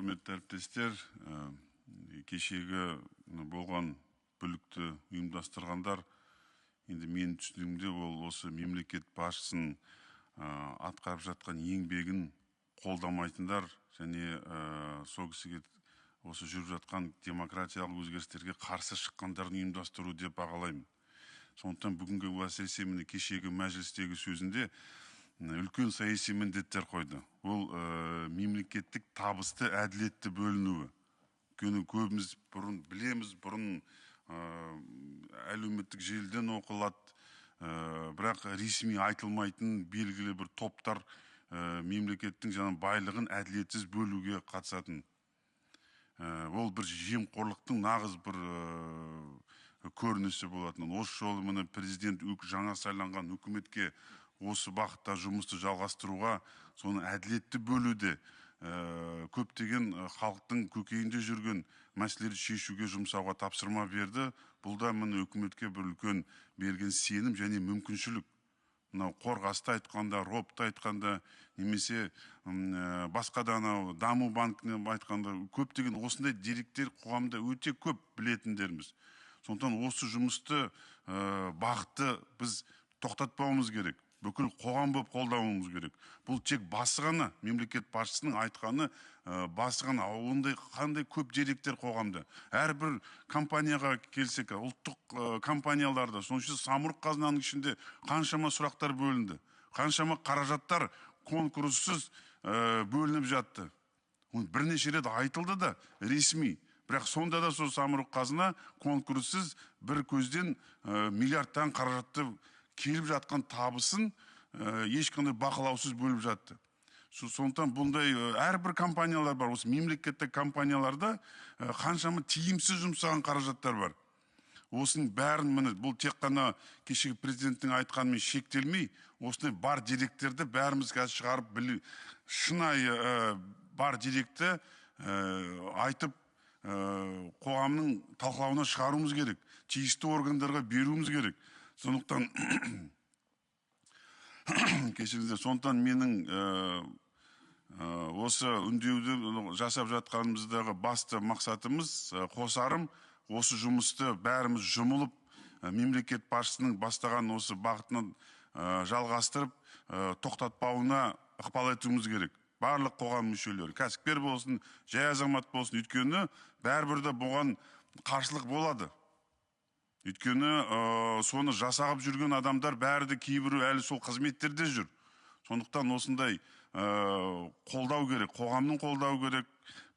құрметті әріптестер, кешегі болған бүлікті ұйымдастырғандар, енді мен түсінігімде ол осы мемлекет басшысының атқарып жатқан еңбегін қолдамайтындар және сол кісіге осы жүріп жатқан демократиялық өзгерістерге қарсы шыққандарын ұйымдастыру деп бағалаймын. Сондықтан бүгінгі әсіресе міне кешегі мәжілістегі сөзінде үлкен саяси міндеттер қойды. Ол мемлекеттік табысты әділетті бөлінуі. Өйткені көбіміз бұрын білеміз, бұрын әлеуметтік желіден оқылады, бірақ ресми айтылмайтын белгілі бір топтар мемлекеттің жаңа байлығын әділетсіз бөлуге қатысатын. Ол бір жемқорлықтың нағыз бір көрінісі болатын. Осы жолы міне президент жаңа сайланған үкіметке осы бағытта жұмысты жалғастыруға, соны әділетті бөлуде көптеген халықтың көкейінде жүрген мәселелерді шешуге жұмсауға тапсырма берді. Бұл да міне үкіметке бір үлкен берген сенім және мүмкіншілік. Мынау Қорғасты айтқанда, робты айтқанда, немесе басқа да даму банкіне айтқанда, көптеген осындай деректер қоғамда өте көп білетіндеріміз. Сондықтан осы жұмысты бағытты біз тоқтатпауымыз керек. Бүкіл қоғам болып қолдауымыз керек. Бұл тек басы ғана, мемлекет басшысының айтқаны басы ғана. Ондай қандай көп деректер қоғамда. Әрбір компанияға келсек, ұлттық компанияларда, сонша самұрық қазынаның ішінде қаншама сұрақтар бөлінді. Қаншама қаражаттар конкурссыз бөлініп жатты. Бірнеше рет айтылды да ресми. Бірақ сонда да сол самұрық қазына конкурссыз бір көзден миллиардтан қаражатты келіп жатқан табысын ешқандай бақылаусыз бөліп жатты. Сондықтан бұндай әрбір компаниялар бар. Осы мемлекеттік компанияларда қаншама тиімсіз жұмсаған қаражаттар бар. Осының бәрін міне бұл тек қана кешегі президенттің айтқанымен шектелмей, осындай бар деректерді бәріміз қазір шығарып шынайы бар деректі айтып қоғамның талқылауына шығаруымыз керек. Тиісті органдарға беруіміз керек. Сондықтан кешіріңіздер, сондықтан менің осы үндеуді жасап жатқанымыздағы басты мақсатымыз, қосарым, осы жұмысты бәріміз жұмылып, мемлекет басшысының бастаған осы бағытын жалғастырып, тоқтатпауына ықпал етуіміз керек. Барлық қоғам мүшелері, кәсіпкер болсын, жай азамат болсын, өйткені бәрібір де бұған қарсылық болады. Өйткені соны жасағып жүрген адамдар бәрі де кейбірі әлі сол қызметтерде жүр. Сондықтан осындай қолдау керек, қоғамның қолдау керек.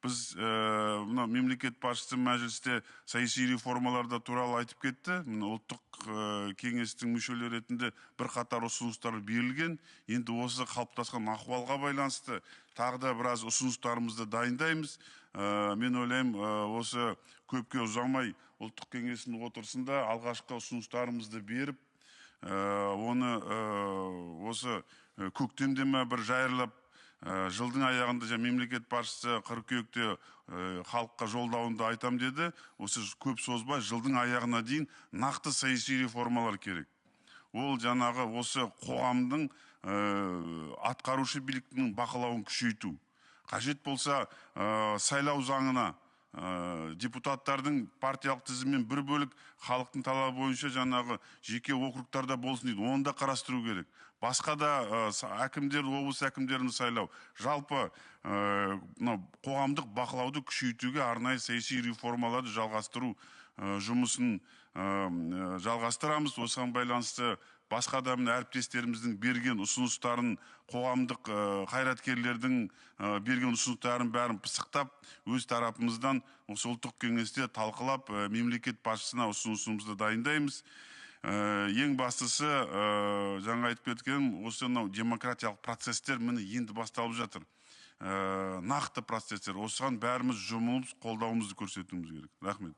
Біз мемлекет басшысы мәжілісте саяси реформаларда туралы айтып кетті. Ұлттық кеңестің мүшелері ретінде бір қатар ұсыныстар берілген. Енді осы қалыптасқан ахуалға байланысты тағы да біраз ұсыныстарымызды дайындаймыз. Мен ойлаймын, осы көпке ұзамай ұлттық кеңестің отырысында алғашқы ұсыныстарымызды беріп, оны осы көктемде бір жайырлап, жылдың аяғында мемлекет басшысы қыркүйекте халыққа жолдауында айтам деді. Осы көп созбай жылдың аяғына дейін нақты саяси реформалар керек. Ол жаңағы осы қоғамдың атқарушы биліктің бақылауын күшейту. Қажет болса сайлау заңына депутаттардың партиялық тізіммен бір бөлік халықтың талабы бойынша жаңағы жеке округтарда болсын дейді. Оны да қарастыру керек. Басқа да әкімдер, облыс әкімдерін сайлау. Жалпы қоғамдық бақылауды күшейтуге арнайы саяси реформаларды жалғастыру жұмысын жалғастырамыз. Осыған байланысты басқа да әріптестеріміздің берген ұсыныстарын, қоғамдық қайраткерлердің берген ұсыныстарын бәрін пысықтап, өз тарапымыздан осы ұлттық кеңесте талқылап, мемлекет басшысына ұсынысымызды дайындаймыз. Ең бастысы, жаңа айтып кеткен, осы демократиялық процестер міне енді басталып жатыр. Нақты процестер. Осыған бәріміз жұмылып қолдауымызды көрсетуіміз керек. Рахмет.